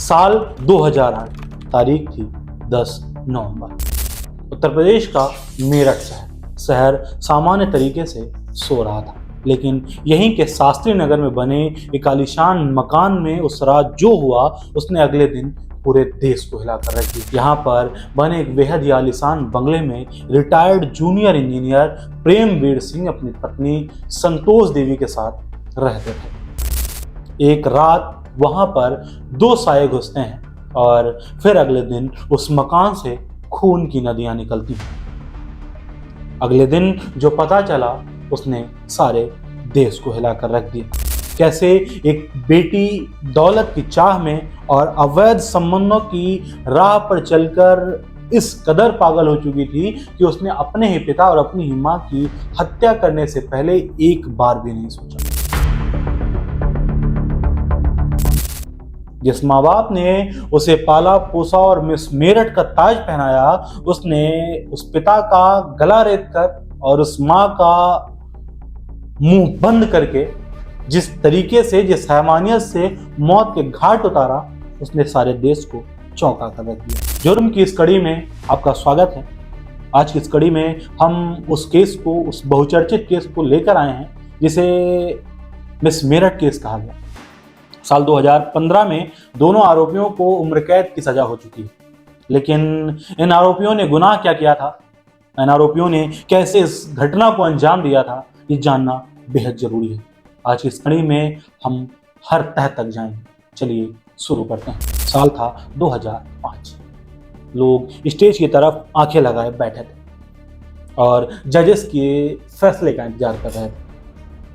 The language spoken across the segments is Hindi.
साल 2008, तारीख थी 10 नवंबर। उत्तर प्रदेश का मेरठ शहर सामान्य तरीके से सो रहा था, लेकिन यहीं के शास्त्री नगर में बने एक आलीशान मकान में उस रात जो हुआ उसने अगले दिन पूरे देश को हिला कर रख दिया। यहाँ पर बने एक बेहद ही आलीशान बंगले में retired junior engineer Premveer Singh अपनी पत्नी संतोष देवी के साथ रहते थे। एक रात वहां पर दो साये घुसते हैं और फिर अगले दिन उस मकान से खून की नदियां निकलती हैं। अगले दिन जो पता चला उसने सारे देश को हिला कर रख दिया। कैसे एक बेटी दौलत की चाह में और अवैध संबंधों की राह पर चलकर इस कदर पागल हो चुकी थी कि उसने अपने ही पिता और अपनी ही मां की हत्या करने से पहले एक बार भी नहीं सोचा। जिस माँ बाप ने उसे पाला पोसा और मिस मेरठ का ताज पहनाया, उसने उस पिता का गला रेत कर और उस माँ का मुंह बंद करके जिस तरीके से, जिस हैवानियत से मौत के घाट उतारा, उसने सारे देश को चौंका कर रख दिया। जुर्म की इस कड़ी में आपका स्वागत है। आज की इस कड़ी में हम उस केस को, उस बहुचर्चित केस को लेकर आए हैं जिसे मिस मेरठ केस कहा गया। साल 2015 में दोनों आरोपियों को उम्र कैद की सजा हो चुकी है, लेकिन इन आरोपियों ने गुनाह क्या किया था, इन आरोपियों ने कैसे इस घटना को अंजाम दिया था, ये जानना बेहद जरूरी है। आज की इस कड़ी में हम हर तह तक जाएंगे। चलिए शुरू करते हैं। साल था 2005। लोग स्टेज की तरफ आंखें लगाए बैठे थे और जजेस के फैसले का इंतजार कर रहे थे।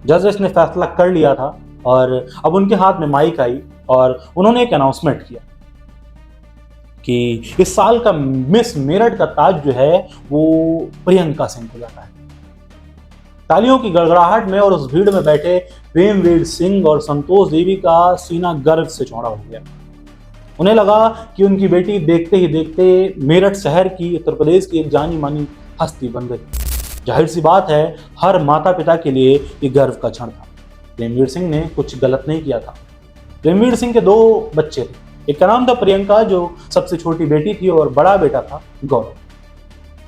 जजेस ने फैसला कर लिया था और अब उनके हाथ में माइक आई और उन्होंने एक अनाउंसमेंट किया कि इस साल का मिस मेरठ का ताज जो है वो प्रियंका सिंह को जाता है। तालियों की गड़गड़ाहट में और उस भीड़ में बैठे प्रेमवीर सिंह और संतोष देवी का सीना गर्व से चौड़ा हो गया। उन्हें लगा कि उनकी बेटी देखते ही देखते मेरठ शहर की, उत्तर प्रदेश की एक जानी मानी हस्ती बन गई। जाहिर सी बात है, हर माता पिता के लिए ये गर्व का क्षण था। प्रेमवीर सिंह ने कुछ गलत नहीं किया था। प्रेमवीर सिंह के दो बच्चे थे। एक का नाम था प्रियंका, जो सबसे छोटी बेटी थी, और बड़ा बेटा था गौरव।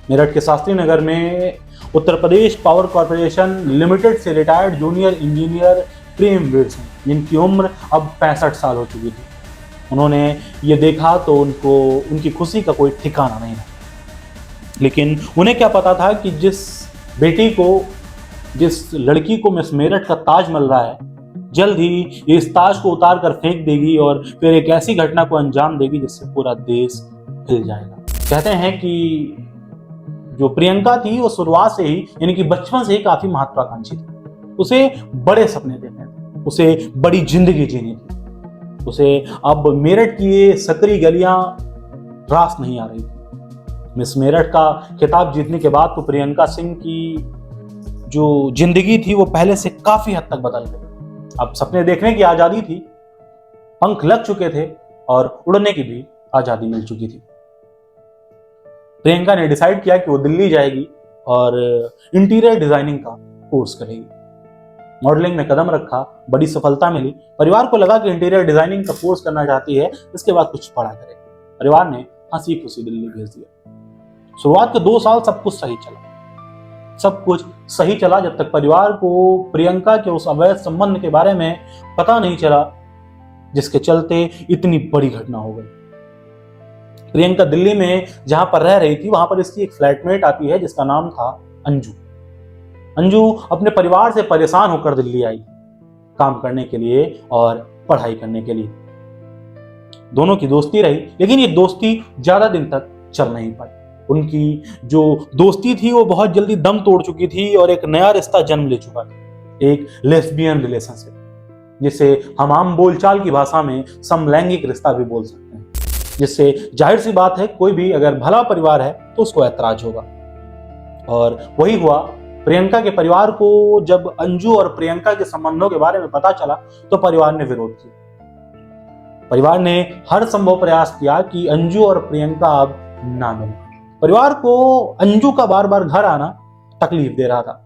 मेरठ के शास्त्री नगर में Uttar Pradesh power corporation limited से retired junior engineer Premveer Singh, जिनकी उम्र अब 65 साल हो चुकी थी, उन्होंने ये देखा तो उनकी खुशी का कोई ठिकाना नहीं था। लेकिन उन्हें क्या पता था कि जिस लड़की को मिस मेरठ का ताज मिल रहा है, जल्द ही ये इस ताज को उतार कर फेंक देगी और फिर एक ऐसी घटना को अंजाम देगी जिससे पूरा देश हिल जाएगा। कहते हैं कि जो प्रियंका थी वो शुरुआत से ही, यानी कि बचपन से ही काफी महत्वाकांक्षी थी। उसे बड़े सपने देखने थे, उसे बड़ी जिंदगी जीनी थी। उसे अब मेरठ की ये सकरी गलियां रास नहीं आ रही थी। मिस मेरठ का खिताब जीतने के बाद तो प्रियंका सिंह की जो जिंदगी थी वो पहले से काफी हद तक बदल गई। अब सपने देखने की आजादी थी, पंख लग चुके थे और उड़ने की भी आजादी मिल चुकी थी। प्रियंका ने डिसाइड किया कि वो दिल्ली जाएगी और इंटीरियर डिजाइनिंग का कोर्स करेगी। मॉडलिंग में कदम रखा, बड़ी सफलता मिली। परिवार को लगा कि इंटीरियर डिजाइनिंग का कोर्स करना चाहती है, इसके बाद कुछ पढ़ा करेगी। परिवार ने हंसी खुशी दिल्ली भेज दिया। शुरुआत के 2 साल सब कुछ सही चला जब तक परिवार को प्रियंका के उस अवैध संबंध के बारे में पता नहीं चला, जिसके चलते इतनी बड़ी घटना हो गई। प्रियंका दिल्ली में जहां पर रह रही थी, वहां पर इसकी एक फ्लैटमेट आती है जिसका नाम था अंजू। अंजू अपने परिवार से परेशान होकर दिल्ली आई काम करने के लिए और पढ़ाई करने के लिए। दोनों की दोस्ती रही, लेकिन ये दोस्ती ज्यादा दिन तक चल नहीं पाई। उनकी जो दोस्ती थी वो बहुत जल्दी दम तोड़ चुकी थी और एक नया रिश्ता जन्म ले चुका था, एक लेस्बियन रिलेशनशिप, जिसे हम आम बोलचाल की भाषा में समलैंगिक रिश्ता भी बोल सकते हैं। जिससे जाहिर सी बात है, कोई भी अगर भला परिवार है तो उसको ऐतराज होगा। और वही हुआ। प्रियंका के परिवार को जब अंजू और प्रियंका के संबंधों के बारे में पता चला तो परिवार ने विरोध किया। परिवार ने हर संभव प्रयास किया कि अंजू और प्रियंका अब ना मिले। परिवार को अंजू का बार बार घर आना तकलीफ दे रहा था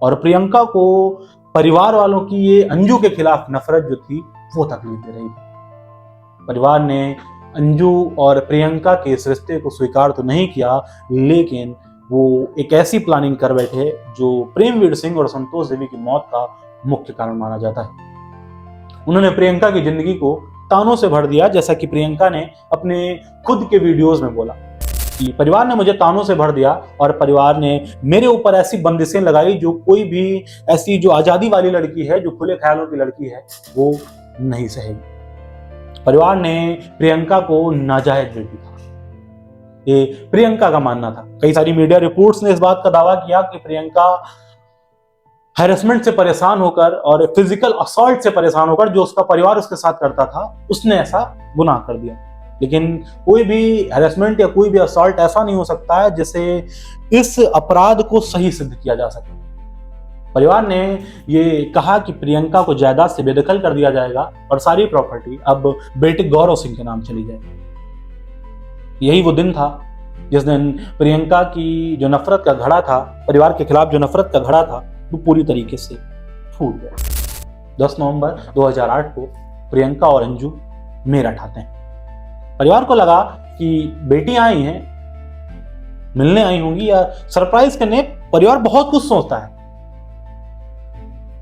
और प्रियंका को परिवार वालों की ये अंजू के खिलाफ नफरत जो थी वो तकलीफ दे रही थी। परिवार ने अंजू और प्रियंका के इस रिश्ते को स्वीकार तो नहीं किया, लेकिन वो एक ऐसी प्लानिंग कर बैठे जो प्रेमवीर सिंह और संतोष देवी की मौत का मुख्य कारण माना जाता है। उन्होंने प्रियंका की जिंदगी को तानों से भर दिया, जैसा कि प्रियंका ने अपने खुद के वीडियोस में बोला कि परिवार ने मुझे तानों से भर दिया और परिवार ने मेरे ऊपर ऐसी बंदिशें लगाई जो कोई भी ऐसी जो आजादी वाली लड़की है, जो खुले ख्यालों की लड़की है, वो नहीं सहेगी। परिवार ने प्रियंका को नाजायज रेप दिया, ये प्रियंका का मानना था। कई सारी मीडिया रिपोर्ट्स ने इस बात का दावा किया कि प्रियंका हैरेसमेंट से परेशान होकर और फिजिकल असॉल्ट से परेशान होकर जो उसका परिवार उसके साथ करता था, उसने ऐसा गुनाह कर दिया। लेकिन कोई भी हैरेसमेंट या कोई भी असॉल्ट ऐसा नहीं हो सकता है जिसे इस अपराध को सही सिद्ध किया जा सके। परिवार ने ये कहा कि प्रियंका को जायदाद से बेदखल कर दिया जाएगा और सारी प्रॉपर्टी अब बेटे गौरव सिंह के नाम चली जाएगी। यही वो दिन था जिस दिन प्रियंका की जो नफरत का घड़ा था, परिवार के खिलाफ जो नफरत का घड़ा था, वो पूरी तरीके से फूट गया। 10 नवंबर 2008 को प्रियंका और अंजू मेरठ आते हैं। परिवार को लगा कि बेटी आई हैं, मिलने आई होंगी या सरप्राइज करने। परिवार बहुत कुछ सोचता है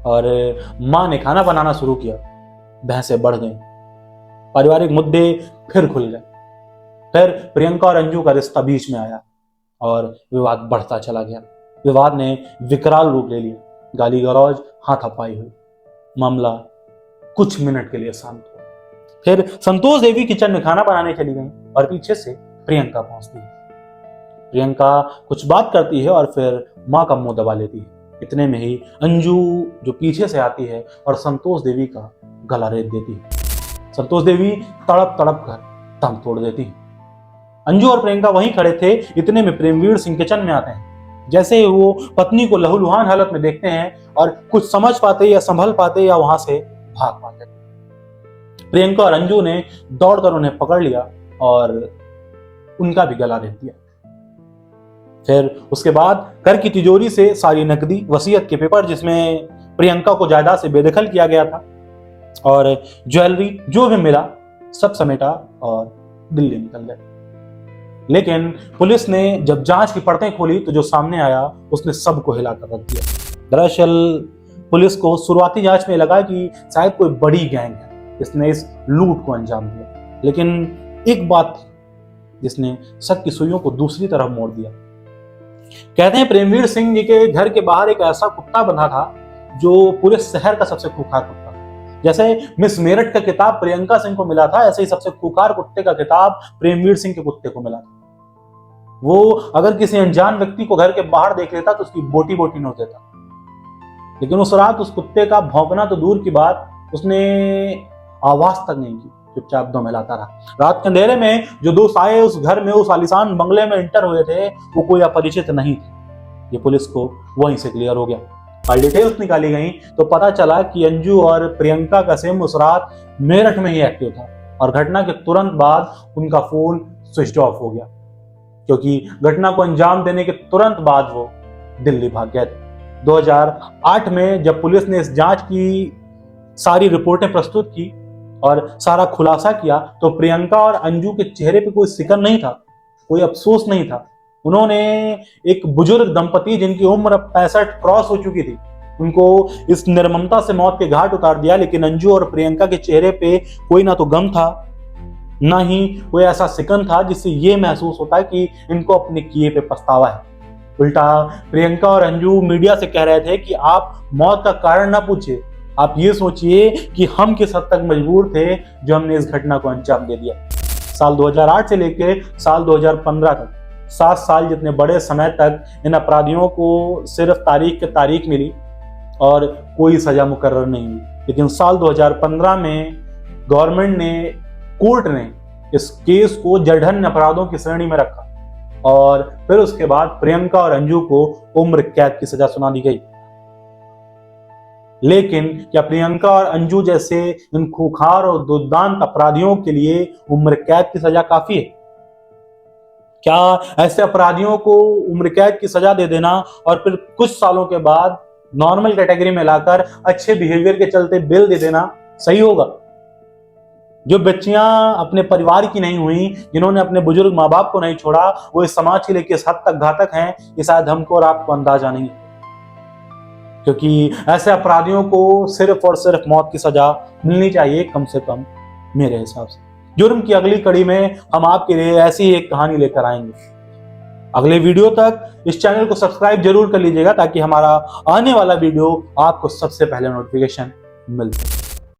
और मां ने खाना बनाना शुरू किया। बहसें बढ़ गई, पारिवारिक मुद्दे फिर खुल गए। फिर प्रियंका और अंजू का रिश्ता बीच में आया और विवाद बढ़ता चला गया। विवाद ने विकराल रूप ले लिया, गाली गलौज, हाथापाई हुई। मामला कुछ मिनट के लिए शांत हुआ। फिर संतोष देवी किचन में खाना बनाने चली गई और पीछे से प्रियंका पहुंचती है। प्रियंका कुछ बात करती है और फिर मां का मुंह दबा लेती है। इतने में ही अंजू जो पीछे से आती है और संतोष देवी का गला रेत देती है। संतोष देवी तड़प तड़प कर दम तोड़ देती है। अंजू और प्रियंका वहीं खड़े थे। इतने में प्रेमवीर सिंह किचन में आते हैं। जैसे वो पत्नी को लहूलुहान हालत में देखते हैं और कुछ समझ पाते या संभल पाते या वहां से भाग पाते, प्रियंका और अंजू ने दौड़कर उन्हें पकड़ लिया और उनका भी गला रेत दिया। फिर उसके बाद घर की तिजोरी से सारी नकदी, वसीयत के पेपर जिसमें प्रियंका को जायदाद से बेदखल किया गया था, और ज्वेलरी जो भी मिला सब समेटा और दिल्ली निकल गए। लेकिन पुलिस ने जब जांच की परतें खोली तो जो सामने आया उसने सबको हिलाकर रख दिया। दरअसल पुलिस को शुरुआती जांच में लगा कि शायद कोई बड़ी गैंग है जिसने इस लूट को अंजाम दिया, लेकिन एक बात जिसने शक की सुइयों को दूसरी तरफ मोड़ दिया। कहते हैं प्रेमवीर सिंह जी के घर के बाहर एक ऐसा कुत्ता बंधा था जो पूरे शहर का सबसे खूंखार कुत्ता। जैसे मिस मेरठ का किताब प्रियंका सिंह को मिला था, ऐसे ही सबसे खूंखार कुत्ते का किताब प्रेमवीर सिंह के कुत्ते को मिला था। वो अगर किसी अनजान व्यक्ति को घर के बाहर देख लेता तो उसकी बोटी बोटी नोच देता। लेकिन उस रात उस कुत्ते का भौंकना तो दूर की बात, उसने आवाज तक नहीं की, चुपचाप दम हिलाता रहा। रात के अंधेरे में जो दो साये उस घर में, उस आलीशान बंगले में एंटर हुए थे, वो कोई अपरिचित नहीं थे। ये पुलिस को वहीं से क्लियर हो गया। और डिटेल्स निकाली गई तो पता चला कि अंजू और प्रियंका का सिम उस रात मेरठ में ही एक्टिव था और घटना के तुरंत बाद उनका फोन स्विच ऑफ हो गया, क्योंकि घटना को अंजाम देने के तुरंत बाद वो दिल्ली भाग गए थे। 2008 में जब पुलिस ने इस जांच की सारी रिपोर्टें प्रस्तुत की और सारा खुलासा किया तो प्रियंका और अंजू के चेहरे पे कोई सिकन नहीं था, कोई अफसोस नहीं था। उन्होंने एक बुजुर्ग दंपति जिनकी उम्र 65 क्रॉस हो चुकी थी, उनको इस निर्ममता से मौत के घाट उतार दिया। लेकिन अंजू और प्रियंका के चेहरे पे कोई ना तो गम था, ना ही कोई ऐसा सिकन था जिससे ये महसूस होता कि इनको अपने किए पे पछतावा है। उल्टा प्रियंका और अंजू मीडिया से कह रहे थे कि आप मौत का कारण ना पूछिए, आप ये सोचिए कि हम किस हद तक मजबूर थे जो हमने इस घटना को अंजाम दे दिया। साल 2008 से लेकर साल 2015 तक 7 साल जितने बड़े समय तक इन अपराधियों को सिर्फ तारीख के तारीख मिली और कोई सजा मुकर्रर नहीं हुई। लेकिन साल 2015 में गवर्नमेंट ने, कोर्ट ने इस केस को जघन्य अपराधों की श्रेणी में रखा और फिर उसके बाद प्रियंका और अंजू को उम्र कैद की सजा सुना दी गई। लेकिन क्या प्रियंका और अंजू जैसे इन खूंखार और दुर्दांत अपराधियों के लिए उम्र कैद की सजा काफी है? क्या ऐसे अपराधियों को उम्र कैद की सजा दे देना और फिर कुछ सालों के बाद नॉर्मल कैटेगरी में लाकर अच्छे बिहेवियर के चलते बेल दे देना सही होगा? जो बच्चियां अपने परिवार की नहीं हुई, जिन्होंने अपने बुजुर्ग माँ बाप को नहीं छोड़ा, वो इस समाज के लिए किस हद तक घातक हैं, ये शायद हमको और आपको अंदाजा नहीं है। क्योंकि ऐसे अपराधियों को सिर्फ और सिर्फ मौत की सजा मिलनी चाहिए, कम से कम मेरे हिसाब से। जुर्म की अगली कड़ी में हम आपके लिए ऐसी ही एक कहानी लेकर आएंगे। अगले वीडियो तक इस चैनल को सब्सक्राइब जरूर कर लीजिएगा, ताकि हमारा आने वाला वीडियो आपको सबसे पहले नोटिफिकेशन मिल सके।